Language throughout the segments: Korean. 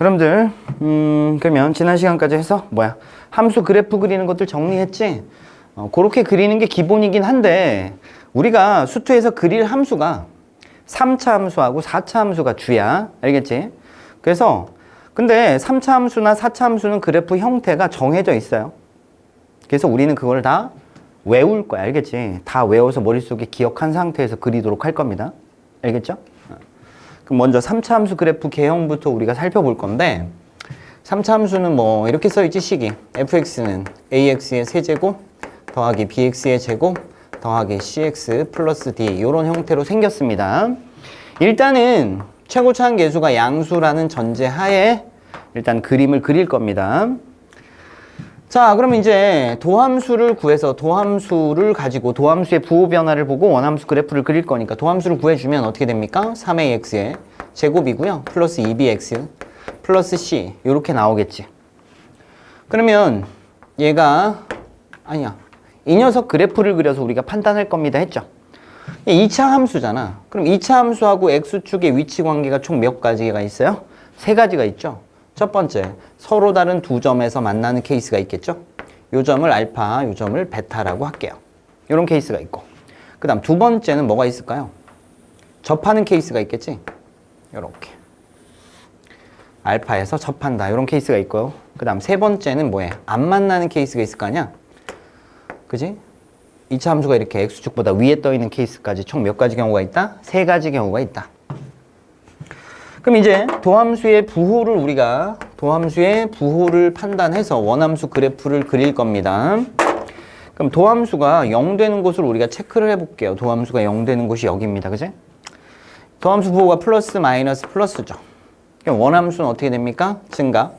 여러분들 그러면 지난 시간까지 해서 뭐야? 함수 그래프 그리는 것들 정리했지? 그렇게 그리는 게 기본이긴 한데 우리가 수투에서 그릴 함수가 3차 함수하고 4차 함수가 주야. 알겠지? 그래서 근데 3차 함수나 4차 함수는 그래프 형태가 정해져 있어요. 그래서 우리는 그걸 다 외울 거야. 알겠지? 다 외워서 머릿속에 기억한 상태에서 그리도록 할 겁니다. 알겠죠? 그럼 먼저 3차 함수 그래프 개형부터 우리가 살펴볼 건데 3차 함수는 뭐 이렇게 써있지 식이 fx는 ax의 세제곱 더하기 bx의 제곱 더하기 cx 플러스 d 이런 형태로 생겼습니다. 일단은 최고차항 계수가 양수라는 전제 하에 일단 그림을 그릴 겁니다. 자, 그럼 이제 도함수를 구해서 도함수를 가지고 도함수의 부호 변화를 보고 원함수 그래프를 그릴 거니까 도함수를 구해주면 어떻게 됩니까? 3ax의 제곱이고요. 플러스 2bx 플러스 c 이렇게 나오겠지. 그러면 얘가 아니야. 이 녀석 그래프를 그려서 우리가 판단할 겁니다 했죠. 2차 함수잖아. 그럼 2차 함수하고 x축의 위치 관계가 총 몇 가지가 있어요? 3가지가 있죠. 첫 번째, 서로 다른 두 점에서 만나는 케이스가 있겠죠? 요 점을 알파, 요 점을 베타라고 할게요. 이런 케이스가 있고. 그 다음 두 번째는 뭐가 있을까요? 접하는 케이스가 있겠지? 요렇게. 알파에서 접한다. 이런 케이스가 있고요. 그 다음 세 번째는 뭐예요? 안 만나는 케이스가 있을 거 아니야? 그지? 2차 함수가 이렇게 x축보다 위에 떠 있는 케이스까지 총 몇 가지 경우가 있다? 3가지 경우가 있다. 그럼 이제 도함수의 부호를 판단해서 원함수 그래프를 그릴 겁니다. 그럼 도함수가 0 되는 곳을 우리가 체크를 해볼게요. 도함수가 0 되는 곳이 여기입니다. 그지? 도함수 부호가 플러스 마이너스 플러스죠. 그럼 원함수는 어떻게 됩니까? 증가.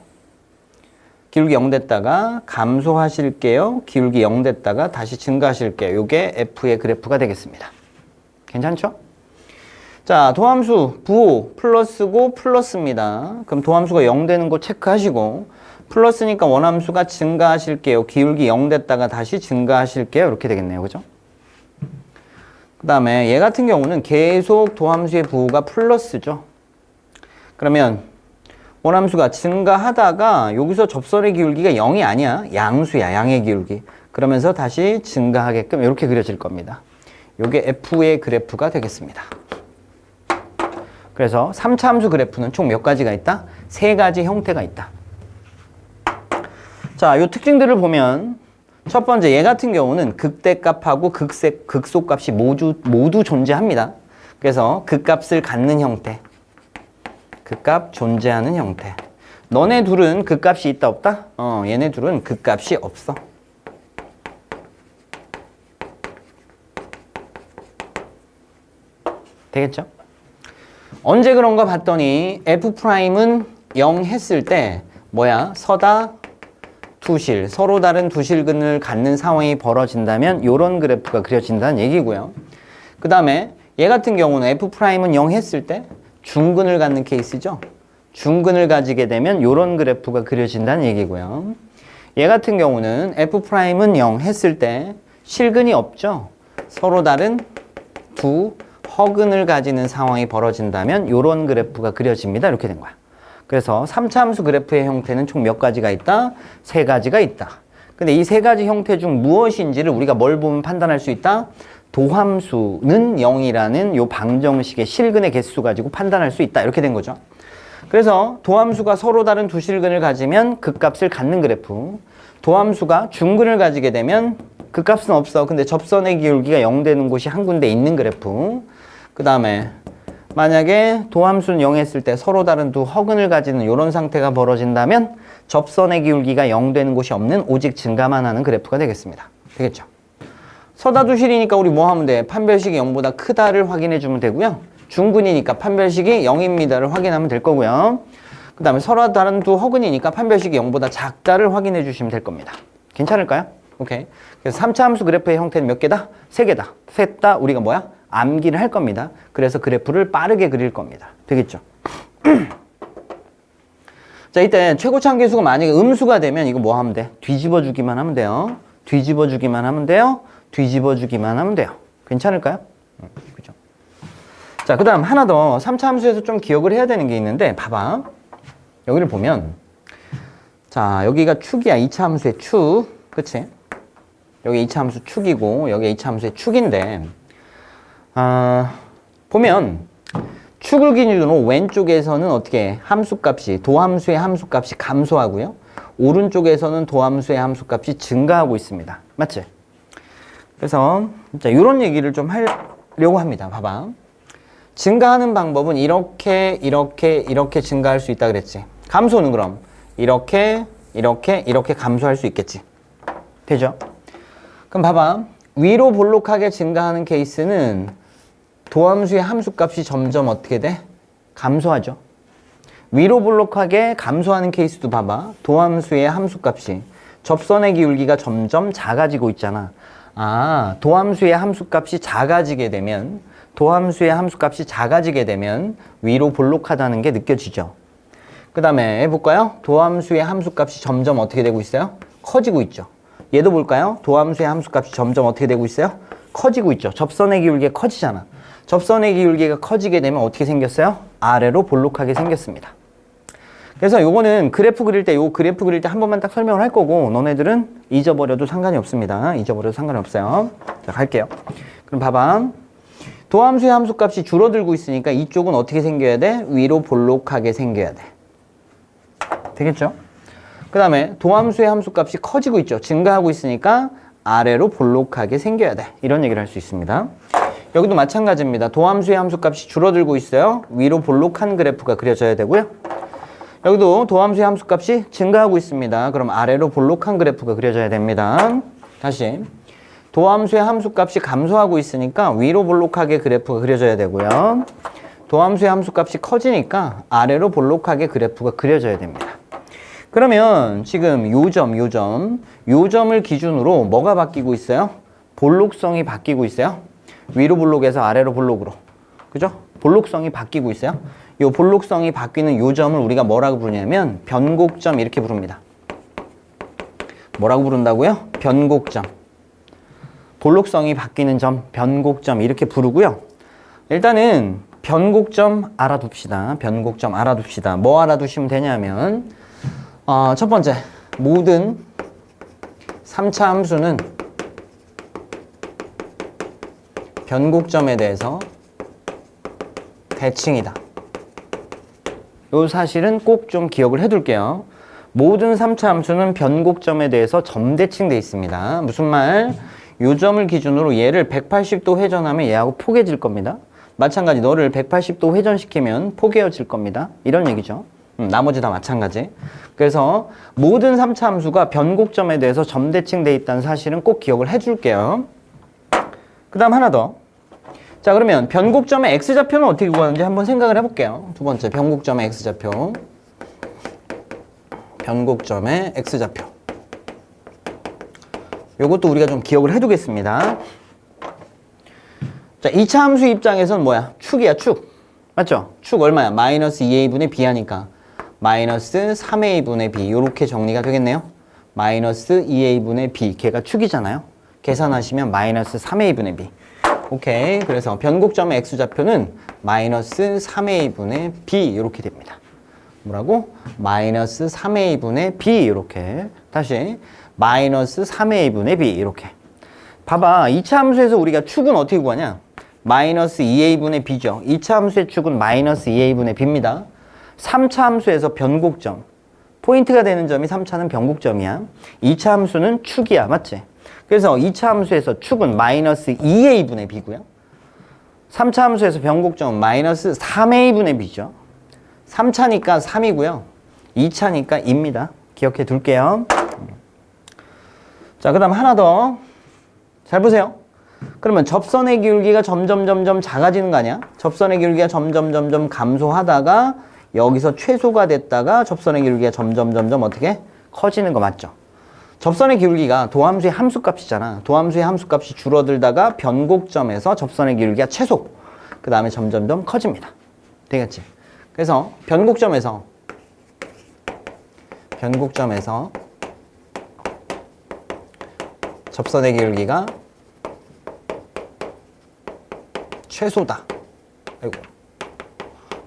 기울기 0 됐다가 감소하실게요. 기울기 0 됐다가 다시 증가하실게요. 이게 f의 그래프가 되겠습니다. 괜찮죠? 자, 도함수 부호 플러스고 플러스입니다. 그럼 도함수가 0 되는 거 체크하시고 플러스니까 원함수가 증가하실게요. 기울기 0 됐다가 다시 증가하실게요. 이렇게 되겠네요. 그죠? 그 다음에 얘 같은 경우는 계속 도함수의 부호가 플러스죠. 그러면 원함수가 증가하다가 여기서 접선의 기울기가 0이 아니야. 양수야. 양의 기울기. 그러면서 다시 증가하게끔 이렇게 그려질 겁니다. 이게 f의 그래프가 되겠습니다. 그래서 3차 함수 그래프는 총 몇 가지가 있다? 3가지 형태가 있다. 자, 이 특징들을 보면 첫 번째 얘 같은 경우는 극대값하고 극소값이 모두 존재합니다. 그래서 극값을 갖는 형태. 극값 존재하는 형태. 너네 둘은 극값이 있다 없다? 얘네 둘은 극값이 없어. 되겠죠? 언제 그런가 봤더니 F'은 0 했을 때 뭐야? 서다 두실, 서로 다른 두실근을 갖는 상황이 벌어진다면 이런 그래프가 그려진다는 얘기고요. 그 다음에 얘 같은 경우는 F'은 0 했을 때 중근을 갖는 케이스죠. 중근을 가지게 되면 이런 그래프가 그려진다는 얘기고요. 얘 같은 경우는 F'은 0 했을 때 실근이 없죠. 서로 다른 두 허근을 가지는 상황이 벌어진다면 이런 그래프가 그려집니다. 이렇게 된 거야. 그래서 3차 함수 그래프의 형태는 총 몇 가지가 있다? 3가지가 있다. 근데 이 3가지 형태 중 무엇인지를 우리가 뭘 보면 판단할 수 있다? 도함수는 0이라는 요 방정식의 실근의 개수 가지고 판단할 수 있다. 이렇게 된 거죠. 그래서 도함수가 서로 다른 두 실근을 가지면 극값을 갖는 그래프. 도함수가 중근을 가지게 되면 극값은 없어. 근데 접선의 기울기가 0 되는 곳이 한 군데 있는 그래프. 그 다음에 만약에 도함수는 0 했을 때 서로 다른 두 허근을 가지는 이런 상태가 벌어진다면 접선의 기울기가 0 되는 곳이 없는 오직 증가만 하는 그래프가 되겠습니다. 되겠죠? 서다두실이니까 우리 뭐 하면 돼? 판별식이 0보다 크다를 확인해 주면 되고요. 중근이니까 판별식이 0입니다를 확인하면 될 거고요. 그 다음에 서로 다른 두 허근이니까 판별식이 0보다 작다를 확인해 주시면 될 겁니다. 괜찮을까요? 오케이. 그래서 3차 함수 그래프의 형태는 몇 개다? 3개다. 셋 다 우리가 뭐야? 암기를 할 겁니다. 그래서 그래프를 빠르게 그릴 겁니다. 되겠죠? 자, 이때 최고차항 계수가 만약에 음수가 되면 이거 뭐 하면 돼? 뒤집어 주기만 하면 돼요. 뒤집어 주기만 하면 돼요. 뒤집어 주기만 하면 돼요. 괜찮을까요? 그죠? 자, 그 다음 하나 더 3차 함수에서 좀 기억을 해야 되는 게 있는데 봐봐. 여기를 보면 자, 여기가 축이야. 2차 함수의 축. 그치? 여기 2차 함수 축이고 여기 2차 함수의 축인데 보면 축을 기준으로 왼쪽에서는 어떻게 함수값이 도함수의 함수값이 감소하고요. 오른쪽에서는 도함수의 함수값이 증가하고 있습니다. 맞지? 그래서 자, 이런 얘기를 좀 하려고 합니다. 봐봐. 증가하는 방법은 이렇게 증가할 수 있다 그랬지. 감소는 그럼 이렇게 감소할 수 있겠지. 되죠? 그럼 봐봐. 위로 볼록하게 증가하는 케이스는 도함수의 함수값이 점점 어떻게 돼? 감소하죠. 위로 볼록하게 감소하는 케이스도 봐봐. 도함수의 함수값이 접선의 기울기가 점점 작아지고 있잖아. 도함수의 함수값이 작아지게 되면 위로 볼록하다는 게 느껴지죠. 그 다음에 해볼까요? 도함수의 함수값이 점점 어떻게 되고 있어요? 커지고 있죠. 얘도 볼까요? 도함수의 함수값이 점점 어떻게 되고 있어요? 커지고 있죠. 접선의 기울기가 커지잖아. 접선의 기울기가 커지게 되면 어떻게 생겼어요? 아래로 볼록하게 생겼습니다. 그래서 요거는 그래프 그릴 때 한 번만 딱 설명을 할 거고 너네들은 잊어버려도 상관이 없습니다. 잊어버려도 상관이 없어요. 자, 갈게요. 그럼 봐봐. 도함수의 함수값이 줄어들고 있으니까 이쪽은 어떻게 생겨야 돼? 위로 볼록하게 생겨야 돼. 되겠죠? 그 다음에 도함수의 함수값이 커지고 있죠. 증가하고 있으니까 아래로 볼록하게 생겨야 돼. 이런 얘기를 할 수 있습니다. 여기도 마찬가지입니다. 도함수의 함수값이 줄어들고 있어요. 위로 볼록한 그래프가 그려져야 되고요. 여기도 도함수의 함수값이 증가하고 있습니다. 그럼 아래로 볼록한 그래프가 그려져야 됩니다. 다시 도함수의 함수값이 감소하고 있으니까 위로 볼록하게 그래프가 그려져야 되고요. 도함수의 함수값이 커지니까 아래로 볼록하게 그래프가 그려져야 됩니다. 그러면 지금 요점을 기준으로 뭐가 바뀌고 있어요? 볼록성이 바뀌고 있어요. 위로 볼록에서 아래로 볼록으로. 그죠? 볼록성이 바뀌고 있어요. 요 볼록성이 바뀌는 요점을 우리가 뭐라고 부르냐면 변곡점 이렇게 부릅니다. 뭐라고 부른다고요? 변곡점. 볼록성이 바뀌는 점, 변곡점 이렇게 부르고요. 일단은 변곡점 알아둡시다. 뭐 알아두시면 되냐면 첫 번째, 모든 3차 함수는 변곡점에 대해서 대칭이다. 이 사실은 꼭 좀 기억을 해둘게요. 모든 3차 함수는 변곡점에 대해서 점대칭되어 있습니다. 무슨 말? 요 점을 기준으로 얘를 180도 회전하면 얘하고 포개질 겁니다. 마찬가지 너를 180도 회전시키면 포개어질 겁니다. 이런 얘기죠. 나머지 다 마찬가지. 그래서 모든 3차 함수가 변곡점에 대해서 점대칭되어 있다는 사실은 꼭 기억을 해줄게요. 그 다음 하나 더. 자, 그러면 변곡점의 x좌표는 어떻게 구하는지 한번 생각을 해볼게요. 두 번째, 변곡점의 x좌표. 변곡점의 x좌표. 요것도 우리가 좀 기억을 해두겠습니다. 자, 2차 함수 입장에서는 뭐야? 축이야, 축. 맞죠? 축 얼마야? 마이너스 2a분의 b 하니까 마이너스 3a분의 b 요렇게 정리가 되겠네요. 마이너스 2a분의 b 걔가 축이잖아요. 계산하시면 마이너스 3a분의 b. 오케이. 그래서 변곡점의 x좌표는 마이너스 3a분의 b 이렇게 됩니다. 뭐라고? 마이너스 3a분의 b 이렇게. 다시 마이너스 3a분의 b 이렇게. 봐봐. 2차 함수에서 우리가 축은 어떻게 구하냐? 마이너스 2a분의 b죠. 2차 함수의 축은 마이너스 2a분의 b입니다. 3차 함수에서 변곡점. 포인트가 되는 점이 3차는 변곡점이야. 2차 함수는 축이야. 맞지? 그래서 2차 함수에서 축은 마이너스 2a분의 b고요. 3차 함수에서 변곡점은 마이너스 3a분의 b죠. 3차니까 3이고요. 2차니까 2입니다. 기억해 둘게요. 자, 그 다음 하나 더. 잘 보세요. 그러면 접선의 기울기가 점점 작아지는 거 아니야? 접선의 기울기가 점점 감소하다가 여기서 최소가 됐다가 접선의 기울기가 점점 어떻게? 커지는 거 맞죠? 접선의 기울기가 도함수의 함수값이잖아. 도함수의 함수값이 줄어들다가 변곡점에서 접선의 기울기가 최소. 그 다음에 점점 커집니다. 되겠지? 그래서 변곡점에서 접선의 기울기가 최소다. 아이고.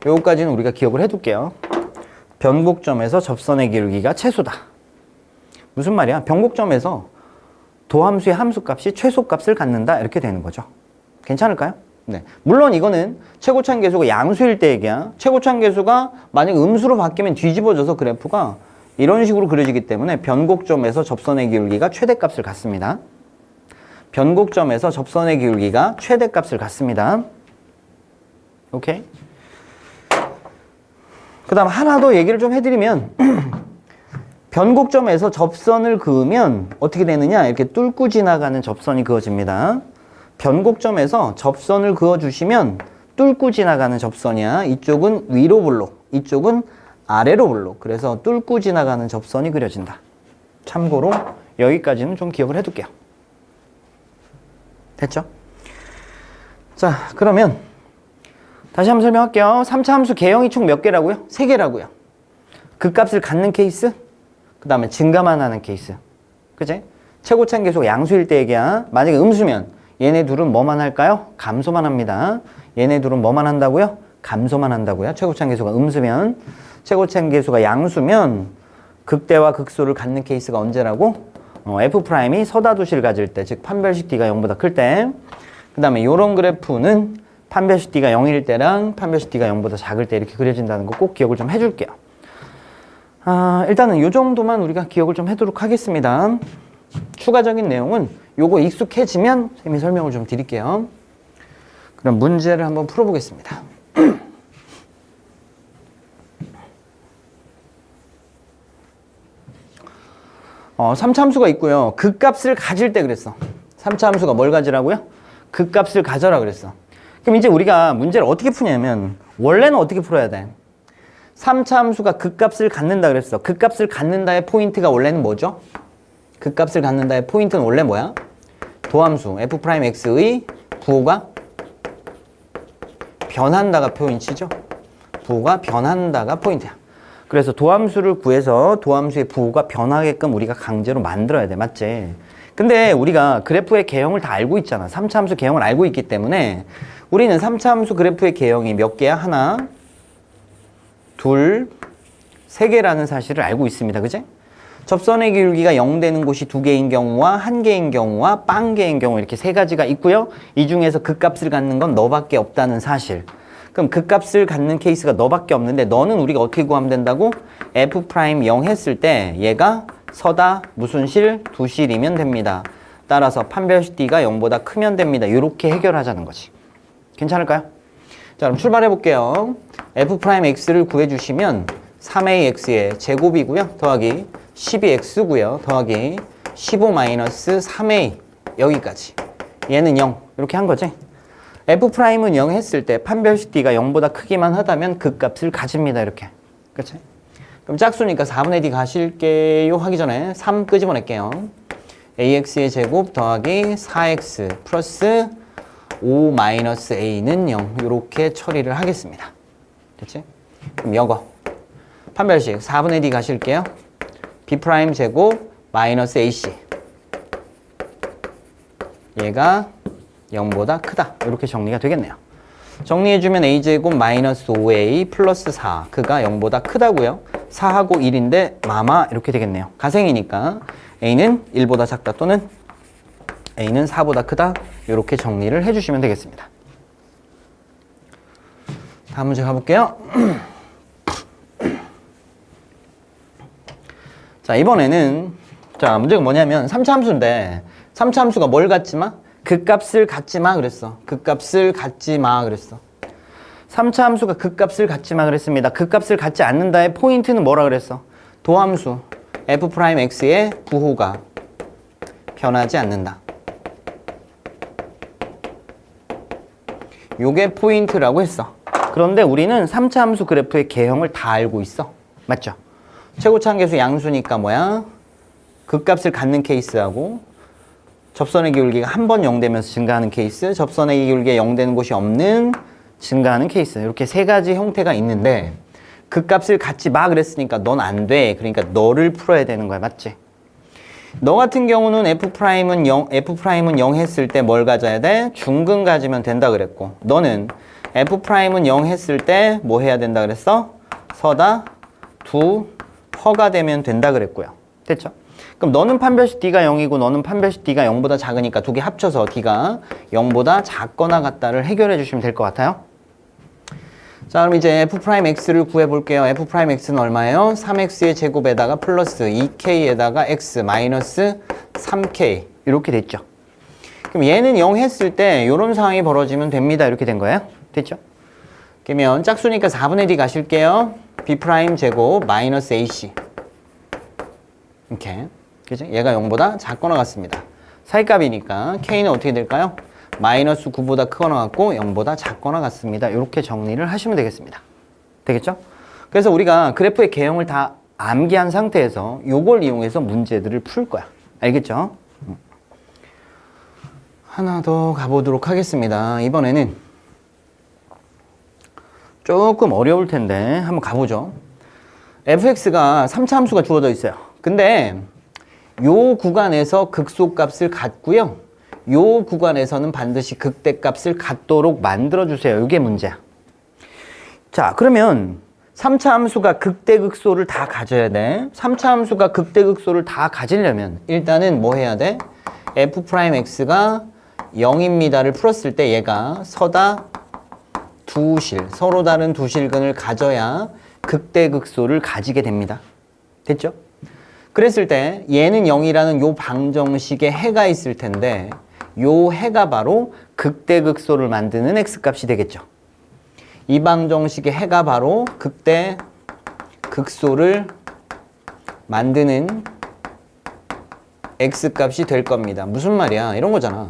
요거까지는 우리가 기억을 해둘게요. 변곡점에서 접선의 기울기가 최소다. 무슨 말이야? 변곡점에서 도함수의 함수값이 최소값을 갖는다 이렇게 되는 거죠. 괜찮을까요? 네. 물론 이거는 최고차항 계수가 양수일 때 얘기야. 최고차항 계수가 만약 음수로 바뀌면 뒤집어져서 그래프가 이런 식으로 그려지기 때문에 변곡점에서 접선의 기울기가 최대값을 갖습니다. 변곡점에서 접선의 기울기가 최대값을 갖습니다. 오케이? 그 다음 하나 더 얘기를 좀 해드리면 변곡점에서 접선을 그으면 어떻게 되느냐? 이렇게 뚫고 지나가는 접선이 그어집니다. 변곡점에서 접선을 그어주시면 뚫고 지나가는 접선이야. 이쪽은 위로 볼록, 이쪽은 아래로 볼록. 그래서 뚫고 지나가는 접선이 그려진다. 참고로 여기까지는 좀 기억을 해둘게요. 됐죠? 자, 그러면 다시 한번 설명할게요. 3차 함수 개형이 총 몇 개라고요? 3개라고요. 극값을 갖는 케이스, 그 다음에 증가만 하는 케이스. 그치? 최고차항 계수가 양수일 때 얘기야. 만약에 음수면 얘네 둘은 뭐만 할까요? 감소만 합니다. 얘네 둘은 뭐만 한다고요? 감소만 한다고요. 최고차항 계수가 음수면. 최고차항 계수가 양수면 극대와 극소를 갖는 케이스가 언제라고? F'이 서다두실 가질 때, 즉 판별식 D가 0보다 클 때. 그 다음에 요런 그래프는 판별식 D가 0일 때랑 판별식 D가 0보다 작을 때 이렇게 그려진다는 거 꼭 기억을 좀 해줄게요. 일단은 요 정도만 우리가 기억을 좀 해두도록 하겠습니다. 추가적인 내용은 요거 익숙해지면 쌤이 설명을 좀 드릴게요. 그럼 문제를 한번 풀어보겠습니다. 3차 함수가 있고요. 극값을 가질 때 그랬어. 3차 함수가 뭘 가지라고요? 극값을 가져라 그랬어. 그럼 이제 우리가 문제를 어떻게 푸냐면 원래는 어떻게 풀어야 돼? 3차 함수가 극값을 갖는다 그랬어. 극값을 갖는다의 포인트가 원래는 뭐죠? 극값을 갖는다의 포인트는 원래 뭐야? 도함수 F'X의 부호가 변한다가 포인트죠. 부호가 변한다가 포인트야. 그래서 도함수를 구해서 도함수의 부호가 변하게끔 우리가 강제로 만들어야 돼. 맞지? 근데 우리가 그래프의 개형을 다 알고 있잖아. 3차 함수 개형을 알고 있기 때문에 우리는 3차 함수 그래프의 개형이 몇 개야? 하나, 둘, 세 개라는 사실을 알고 있습니다. 그치? 접선의 기울기가 0 되는 곳이 2개인 경우와 1개인 경우와 빵개인 경우 이렇게 세 가지가 있고요. 이 중에서 극값을 갖는 건 너밖에 없다는 사실. 그럼 극값을 갖는 케이스가 너밖에 없는데 너는 우리가 어떻게 구하면 된다고? F' 0 했을 때 얘가 서다 무슨 실? 두실이면 됩니다. 따라서 판별식 D가 0보다 크면 됩니다. 이렇게 해결하자는 거지. 괜찮을까요? 자, 그럼 출발해 볼게요. F'X를 구해주시면 3AX의 제곱이고요. 더하기 12X고요. 더하기 15-3A 여기까지. 얘는 0 이렇게 한 거지. F'은 0 했을 때 판별식 D가 0보다 크기만 하다면 극값을 가집니다. 이렇게. 그치? 그럼 짝수니까 4분의 D 가실게요 하기 전에 3 끄집어낼게요. AX의 제곱 더하기 4X 플러스 5-A는 0 이렇게 처리를 하겠습니다. 됐지? 그럼 이거 판별식 4분의 D 가실게요. B' 제곱 마이너스 AC 얘가 0보다 크다. 이렇게 정리가 되겠네요. 정리해주면 A제곱 마이너스 5A 플러스 4 그가 0보다 크다고요. 4하고 1인데 마마 이렇게 되겠네요. 가생이니까 A는 1보다 작다 또는 A는 4보다 크다. 이렇게 정리를 해주시면 되겠습니다. 다음 문제 가볼게요. 자, 이번에는 자 문제가 뭐냐면 3차 함수인데 3차 함수가 뭘 갖지 마? 극값을 갖지 마 그랬어. 극값을 갖지 마 그랬어. 3차 함수가 극값을 갖지 마 그랬습니다. 극값을 갖지 않는다의 포인트는 뭐라 그랬어? 도함수 F'X의 부호가 변하지 않는다. 요게 포인트라고 했어. 그런데 우리는 3차 함수 그래프의 개형을 다 알고 있어. 맞죠? 최고차항 계수 양수니까 뭐야? 극값을 갖는 케이스하고 접선의 기울기가 한 번 0 되면서 증가하는 케이스, 접선의 기울기가 0 되는 곳이 없는 증가하는 케이스. 이렇게 세 가지 형태가 있는데 극값을 갖지 마 그랬으니까 넌 안 돼. 그러니까 너를 풀어야 되는 거야. 맞지? 너 같은 경우는 F'은 0 했을 때 뭘 가져야 돼? 중근 가지면 된다 그랬고 너는 F'은 0 했을 때 뭐 해야 된다 그랬어? 서다 2허가 되면 된다 그랬고요. 됐죠? 그럼 너는 판별식 D가 0이고 너는 판별식 D가 0보다 작으니까 두 개 합쳐서 D가 0보다 작거나 같다를 해결해 주시면 될 것 같아요. 자, 그럼 이제 F'X를 구해볼게요. F'X는 얼마예요? 3X의 제곱에다가 플러스 2K에다가 X 마이너스 3K 이렇게 됐죠. 그럼 얘는 0 했을 때 이런 상황이 벌어지면 됩니다. 이렇게 된 거예요. 됐죠? 그러면 짝수니까 4분의 D 가실게요. B' 제곱 마이너스 AC 이렇게 그죠? 얘가 0보다 작거나 같습니다. 사이값이니까 K는 어떻게 될까요? 마이너스 9보다 크거나 같고 0보다 작거나 같습니다. 이렇게 정리를 하시면 되겠습니다. 되겠죠? 그래서 우리가 그래프의 개형을 다 암기한 상태에서 이걸 이용해서 문제들을 풀 거야. 알겠죠? 하나 더 가보도록 하겠습니다. 이번에는 조금 어려울 텐데 한번 가보죠. fx가 3차 함수가 주어져 있어요. 근데 요 구간에서 극소값을 갖고요. 요 구간에서는 반드시 극대값을 갖도록 만들어주세요. 이게 문제야. 자, 그러면 3차 함수가 극대극소를 다 가져야 돼. 3차 함수가 극대극소를 다 가지려면 일단은 뭐 해야 돼? f'x가 0입니다를 풀었을 때 얘가 서다 두실, 서로 다른 두실근을 가져야 극대극소를 가지게 됩니다. 됐죠? 그랬을 때 얘는 0이라는 요 방정식에 해가 있을 텐데 요 해가 바로 극대극소를 만드는 x값이 되겠죠. 이 방정식의 해가 바로 극대극소를 만드는 x값이 될 겁니다. 무슨 말이야? 이런 거잖아.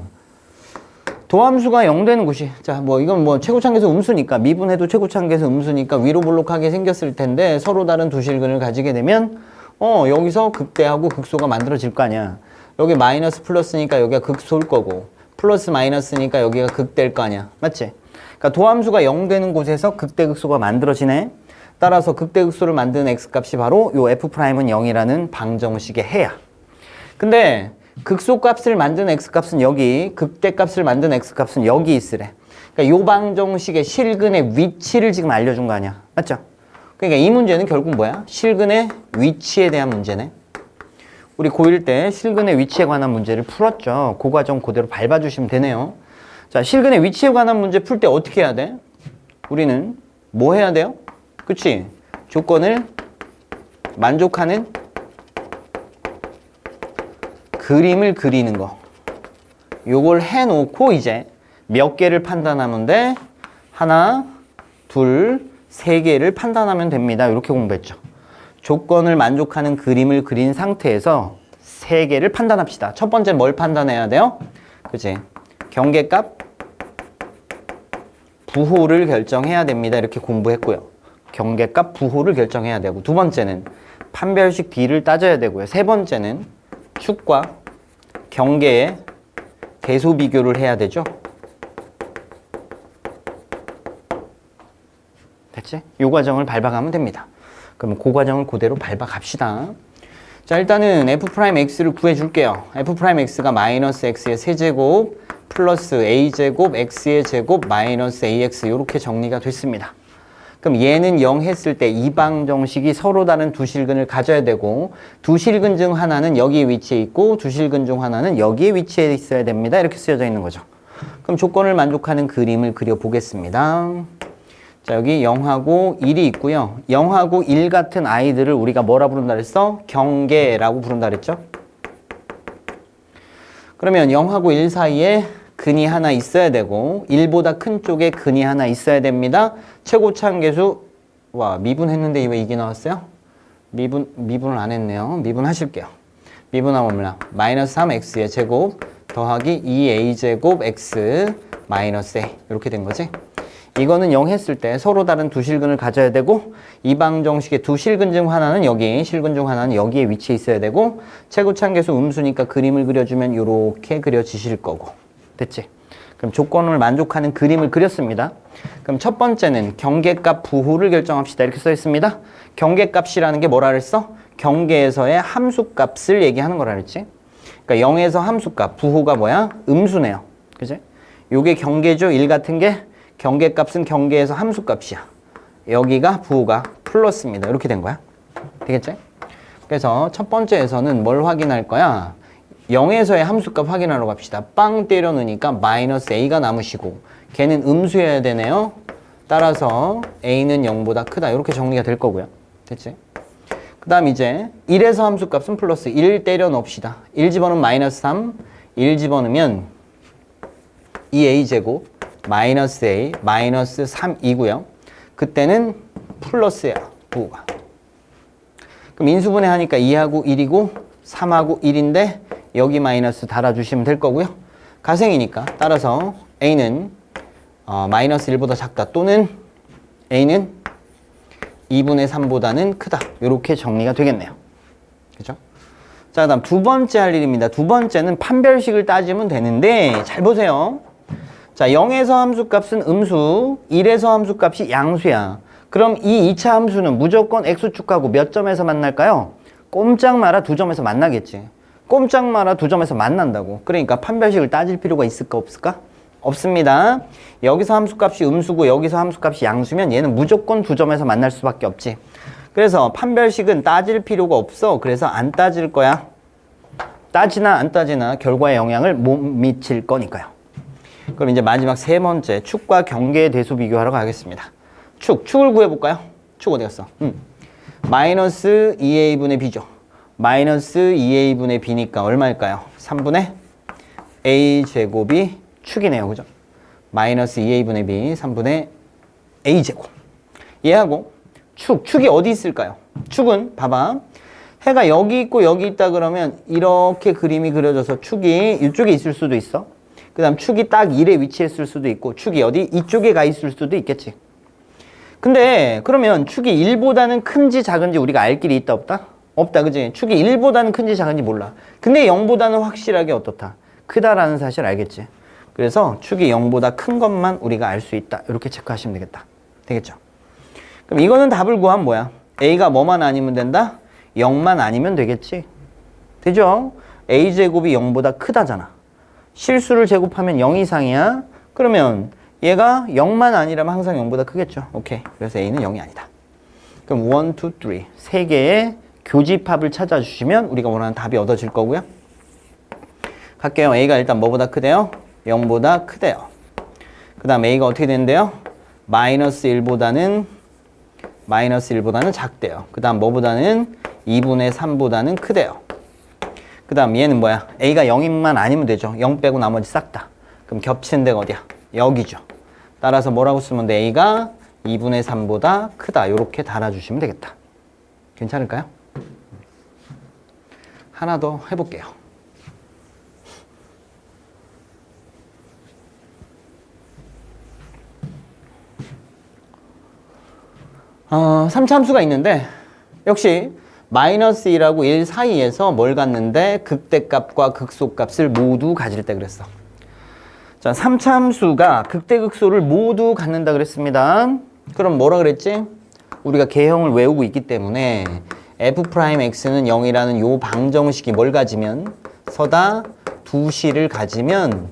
도함수가 0 되는 곳이, 자, 뭐 이건 뭐 최고차항계수 음수니까, 미분해도 최고차항계수 음수니까 위로 볼록하게 생겼을 텐데 서로 다른 두실근을 가지게 되면 여기서 극대하고 극소가 만들어질 거 아니야. 여기 마이너스 플러스니까 여기가 극소일 거고 플러스 마이너스니까 여기가 극대일 거 아니야. 맞지? 그러니까 도함수가 0 되는 곳에서 극대극소가 만들어지네. 따라서 극대극소를 만드는 x값이 바로 요 f'은 0이라는 방정식의 해야. 근데 극소값을 만든 x값은 여기, 극대값을 만든 x값은 여기 있으래. 그러니까 요 방정식의 실근의 위치를 지금 알려준 거 아니야. 맞죠? 그러니까 이 문제는 결국 뭐야? 실근의 위치에 대한 문제네. 우리 고1 때 실근의 위치에 관한 문제를 풀었죠. 그 과정 그대로 밟아주시면 되네요. 자, 실근의 위치에 관한 문제 풀 때 어떻게 해야 돼? 우리는 뭐 해야 돼요? 그치? 조건을 만족하는 그림을 그리는 거. 요걸 해놓고 이제 몇 개를 판단하면 돼? 하나, 둘, 세 개를 판단하면 됩니다. 이렇게 공부했죠. 조건을 만족하는 그림을 그린 상태에서 세 개를 판단합시다. 첫 번째 뭘 판단해야 돼요? 그치? 경계값, 부호를 결정해야 됩니다. 이렇게 공부했고요. 경계값, 부호를 결정해야 되고, 두 번째는 판별식 D를 따져야 되고요. 세 번째는 축과 경계의 대소 비교를 해야 되죠. 됐지? 이 과정을 밟아가면 됩니다. 그럼 그 과정을 그대로 밟아갑시다. 자, 일단은 f'x를 구해줄게요. f'x가 마이너스 x의 세제곱 플러스 a제곱 x의 제곱 마이너스 ax 이렇게 정리가 됐습니다. 그럼 얘는 0 했을 때 이 방정식이 서로 다른 두 실근을 가져야 되고 두 실근 중 하나는 여기 위치해 있고 두 실근 중 하나는 여기에 위치해 있어야 됩니다. 이렇게 쓰여져 있는 거죠. 그럼 조건을 만족하는 그림을 그려보겠습니다. 자, 여기 0하고 1이 있고요. 0하고 1 같은 아이들을 우리가 뭐라 부른다 그랬어? 경계라고 부른다 그랬죠? 그러면 0하고 1 사이에 근이 하나 있어야 되고 1보다 큰 쪽에 근이 하나 있어야 됩니다. 최고차항계수, 와, 미분했는데 왜 이게 나왔어요? 미분을 안 했네요. 미분하실게요. 미분하면 뭐냐? 마이너스 3x의 제곱 더하기 2a제곱 x 마이너스 a 이렇게 된 거지? 이거는 0 했을 때 서로 다른 두 실근을 가져야 되고 이 방정식의 두 실근 중 하나는 여기, 실근 중 하나는 여기에 위치해 있어야 되고 최고차항계수 음수니까 그림을 그려주면 이렇게 그려지실 거고. 됐지? 그럼 조건을 만족하는 그림을 그렸습니다. 그럼 첫 번째는 경계값 부호를 결정합시다. 이렇게 써 있습니다. 경계값이라는 게 뭐라 그랬어? 경계에서의 함수값을 얘기하는 거라 그랬지? 그러니까 0에서 함수값, 부호가 뭐야? 음수네요. 그지? 요게 경계죠. 1 같은 게 경계값은 경계에서 함수값이야. 여기가 부호가 플러스입니다. 이렇게 된 거야. 되겠지? 그래서 첫 번째에서는 뭘 확인할 거야? 0에서의 함수값 확인하러 갑시다. 빵 때려 넣으니까 마이너스 a가 남으시고 걔는 음수여야 되네요. 따라서 a는 0보다 크다. 이렇게 정리가 될 거고요. 됐지? 그 다음 이제 1에서 함수값은 플러스 1 때려 넣읍시다. 1 집어넣으면 마이너스 3, 1 집어넣으면 2a제곱 마이너스 a 마이너스 3이고요. 그때는 플러스야. 9가. 그럼 인수분해 하니까 2하고 1이고 3하고 1인데 여기 마이너스 달아주시면 될 거고요. 가생이니까 따라서 a는 마이너스 1보다 작다 또는 a는 2분의 3보다는 크다. 이렇게 정리가 되겠네요. 그죠? 자, 그다음 두 번째 할 일입니다. 두 번째는 판별식을 따지면 되는데 잘 보세요. 자, 0에서 함수값은 음수, 1에서 함수값이 양수야. 그럼 이 2차 함수는 무조건 x축하고 몇 점에서 만날까요? 꼼짝 마라 두 점에서 만나겠지. 꼼짝 마라 두 점에서 만난다고. 그러니까 판별식을 따질 필요가 있을까 없을까? 없습니다. 여기서 함수값이 음수고 여기서 함수값이 양수면 얘는 무조건 두 점에서 만날 수밖에 없지. 그래서 판별식은 따질 필요가 없어. 그래서 안 따질 거야. 따지나 안 따지나 결과에 영향을 못 미칠 거니까요. 그럼 이제 마지막 세 번째 축과 경계의 대수 비교하러 가겠습니다. 축을 구해볼까요? 축 어디 갔어? 마이너스 2a분의 b죠. 마이너스 2a분의 b니까 얼마일까요? 3분의 a제곱이 축이네요. 그죠? 마이너스 2a분의 b 3분의 a제곱. 얘하고 축이 어디 있을까요? 축은 봐봐. 해가 여기 있고 여기 있다 그러면 이렇게 그림이 그려져서 축이 이쪽에 있을 수도 있어. 그 다음 축이 딱 1에 위치했을 수도 있고 축이 어디? 이쪽에 가 있을 수도 있겠지. 근데 그러면 축이 1보다는 큰지 작은지 우리가 알 길이 있다 없다? 없다. 그지? 축이 1보다는 큰지 작은지 몰라. 근데 0보다는 확실하게 어떻다? 크다라는 사실 알겠지? 그래서 축이 0보다 큰 것만 우리가 알 수 있다. 이렇게 체크하시면 되겠다. 되겠죠? 그럼 이거는 답을 구하면 뭐야? a가 뭐만 아니면 된다? 0만 아니면 되겠지? 되죠? a제곱이 0보다 크다잖아. 실수를 제곱하면 0 이상이야. 그러면 얘가 0만 아니라면 항상 0보다 크겠죠. 오케이. 그래서 a는 0이 아니다. 그럼 1, 2, 3 3개의 교집합을 찾아주시면 우리가 원하는 답이 얻어질 거고요. 갈게요. a가 일단 뭐보다 크대요? 0보다 크대요. 그 다음 a가 어떻게 된대요? 마이너스 1보다는 작대요. 그 다음 뭐보다는 2분의 3보다는 크대요. 그 다음 얘는 뭐야? a가 0인만 아니면 되죠. 0 빼고 나머지 싹 다. 그럼 겹치는 데가 어디야? 여기죠. 따라서 뭐라고 쓰면 돼? a가 2분의 3보다 크다. 이렇게 달아주시면 되겠다. 괜찮을까요? 하나 더 해볼게요. 삼차함수가 있는데 역시 마이너스 1하고 1 사이에서 뭘 갖는데 극대값과 극소값을 모두 가질 때 그랬어. 자, 3차함수가 극대극소를 모두 갖는다 그랬습니다. 그럼 뭐라 그랬지? 우리가 개형을 외우고 있기 때문에 f'x는 0이라는 요 방정식이 뭘 가지면 서다 두시를 가지면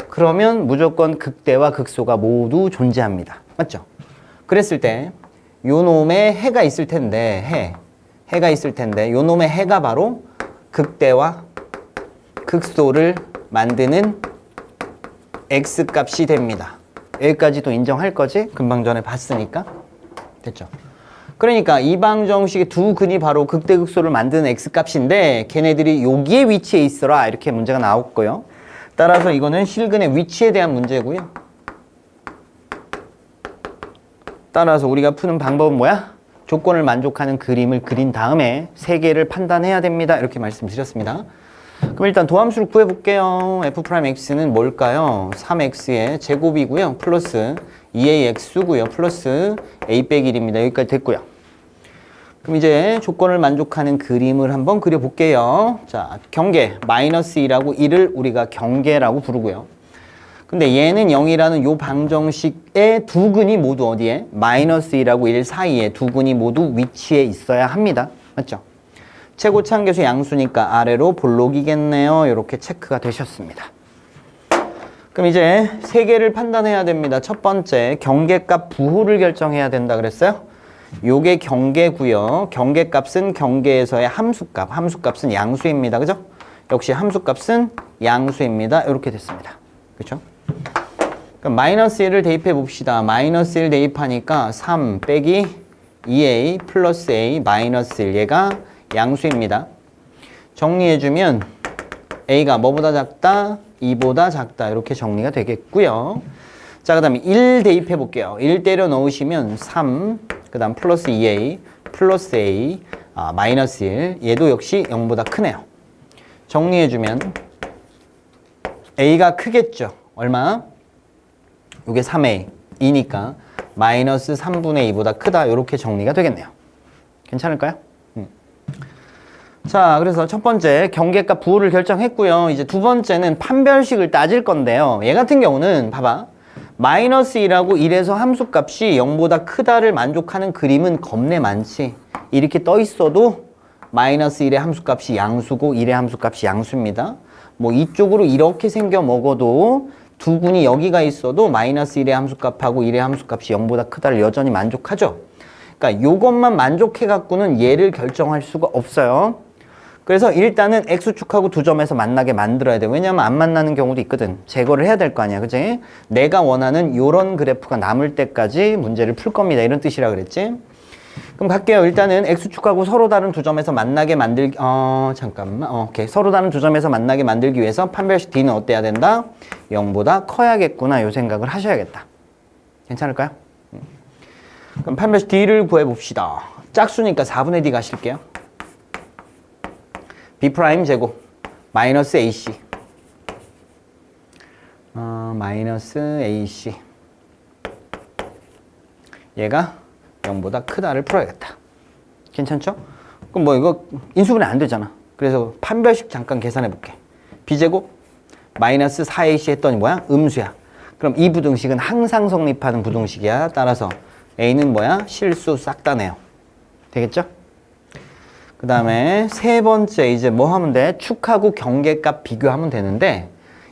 그러면 무조건 극대와 극소가 모두 존재합니다. 맞죠? 그랬을 때 요 놈의 해가 있을 텐데 해가 있을 텐데 요 놈의 해가 바로 극대와 극소를 만드는 x값이 됩니다. 여기까지도 인정할 거지? 금방 전에 봤으니까. 됐죠? 그러니까 이 방정식의 두 근이 바로 극대극소를 만드는 x값인데 걔네들이 여기에 위치해 있어라 이렇게 문제가 나왔고요. 따라서 이거는 실근의 위치에 대한 문제고요. 따라서 우리가 푸는 방법은 뭐야? 조건을 만족하는 그림을 그린 다음에 세 개를 판단해야 됩니다. 이렇게 말씀드렸습니다. 그럼 일단 도함수를 구해볼게요. f'x는 뭘까요? 3x의 제곱이고요. 플러스 2ax고요. 플러스 a 빼기 1입니다. 여기까지 됐고요. 그럼 이제 조건을 만족하는 그림을 한번 그려볼게요. 자, 경계 마이너스 2라고 1을 우리가 경계라고 부르고요. 근데 얘는 0이라는 요 방정식의 두 근이 모두 어디에? 마이너스 2라고 1 사이에 두 근이 모두 위치해 있어야 합니다. 맞죠? 최고차함계수 양수니까 아래로 볼록이겠네요. 이렇게 체크가 되셨습니다. 그럼 이제 세 개를 판단해야 됩니다. 첫 번째, 경계값 부호를 결정해야 된다 그랬어요? 요게 경계구요. 경계값은 경계에서의 함수값. 함수값은 양수입니다. 그죠? 역시 함수값은 양수입니다. 이렇게 됐습니다. 그렇죠? 그럼 마이너스 1을 대입해 봅시다. 마이너스 1 대입하니까 3 빼기 2a 플러스 a 마이너스 1. 얘가 양수입니다. 정리해주면 a가 뭐보다 작다? 2보다 작다. 이렇게 정리가 되겠고요. 자, 그 다음에 1 대입해 볼게요. 1 때려 넣으시면 3, 그 다음 플러스 2a 플러스 a 마이너스 1. 얘도 역시 0보다 크네요. 정리해주면 a가 크겠죠. 얼마? 이게 3a, 2니까 마이너스 3분의 2보다 크다. 이렇게 정리가 되겠네요. 괜찮을까요? 자, 그래서 첫 번째 경계값 부호를 결정했고요. 이제 두 번째는 판별식을 따질 건데요. 얘 같은 경우는 봐봐. 마이너스 1하고 1에서 함수값이 0보다 크다를 만족하는 그림은 겁내 많지. 이렇게 떠 있어도 마이너스 1의 함수값이 양수고 1의 함수값이 양수입니다. 뭐 이쪽으로 이렇게 생겨 먹어도 두 군이 여기가 있어도 마이너스 1의 함수값하고 1의 함수값이 0보다 크다를 여전히 만족하죠. 그러니까 요것만 만족해 갖고는 얘를 결정할 수가 없어요. 그래서 일단은 X축하고 두 점에서 만나게 만들어야 돼. 왜냐면 안 만나는 경우도 있거든. 제거를 해야 될 거 아니야. 그치? 내가 원하는 요런 그래프가 남을 때까지 문제를 풀 겁니다. 이런 뜻이라 그랬지? 그럼 갈게요. 일단은 X축하고 서로 다른 두 점에서 만나게 만들기, 잠깐만. 오케이. 서로 다른 두 점에서 만나게 만들기 위해서 판별식 D는 어때야 된다? 0보다 커야겠구나. 요 생각을 하셔야겠다. 괜찮을까요? 그럼 판별식 D를 구해봅시다. 짝수니까 4분의 D 가실게요. B' 제곱 마이너스 AC 마이너스 AC 얘가 0보다 크다를 풀어야겠다. 괜찮죠? 그럼 뭐 이거 인수분해 안 되잖아. 그래서 판별식 잠깐 계산해 볼게. B제곱 마이너스 4AC 했더니 뭐야? 음수야. 그럼 이 부등식은 항상 성립하는 부등식이야. 따라서 A는 뭐야? 실수 싹 다 내요. 되겠죠? 그 다음에 세 번째 이제 뭐 하면 돼? 축하고 경계값 비교하면 되는데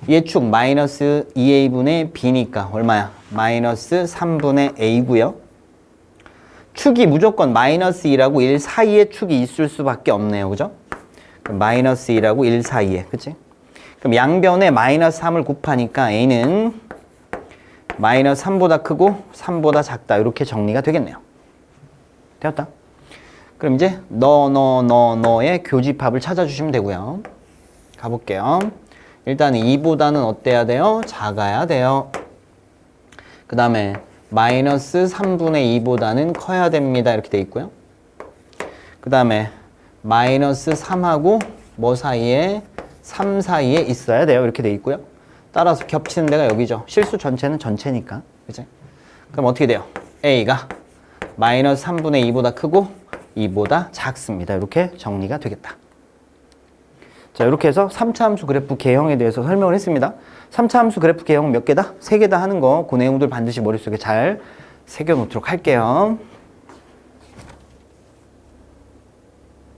얘 축 마이너스 2a분의 b니까 얼마야? 마이너스 3분의 a고요. 축이 무조건 마이너스 2라고 1 사이에 축이 있을 수밖에 없네요. 그죠? 그럼 마이너스 2라고 1 사이에. 그치? 그럼 양변에 마이너스 3을 곱하니까 a는 마이너스 3보다 크고 3보다 작다. 이렇게 정리가 되겠네요. 되었다? 그럼 이제 너의 교집합을 찾아주시면 되고요. 가볼게요. 일단 2보다는 어때야 돼요? 작아야 돼요. 그 다음에 마이너스 3분의 2보다는 커야 됩니다. 이렇게 돼 있고요. 그 다음에 마이너스 3하고 뭐 사이에? 3 사이에 있어야 돼요. 이렇게 돼 있고요. 따라서 겹치는 데가 여기죠. 실수 전체는 전체니까. 그치? 그럼 어떻게 돼요? A가 마이너스 3분의 2보다 크고 2보다 작습니다. 이렇게 정리가 되겠다. 자, 이렇게 해서 3차 함수 그래프 개형에 대해서 설명을 했습니다. 3차 함수 그래프 개형은 몇 개다? 3개다 하는 거, 그 내용들 반드시 머릿속에 잘 새겨놓도록 할게요.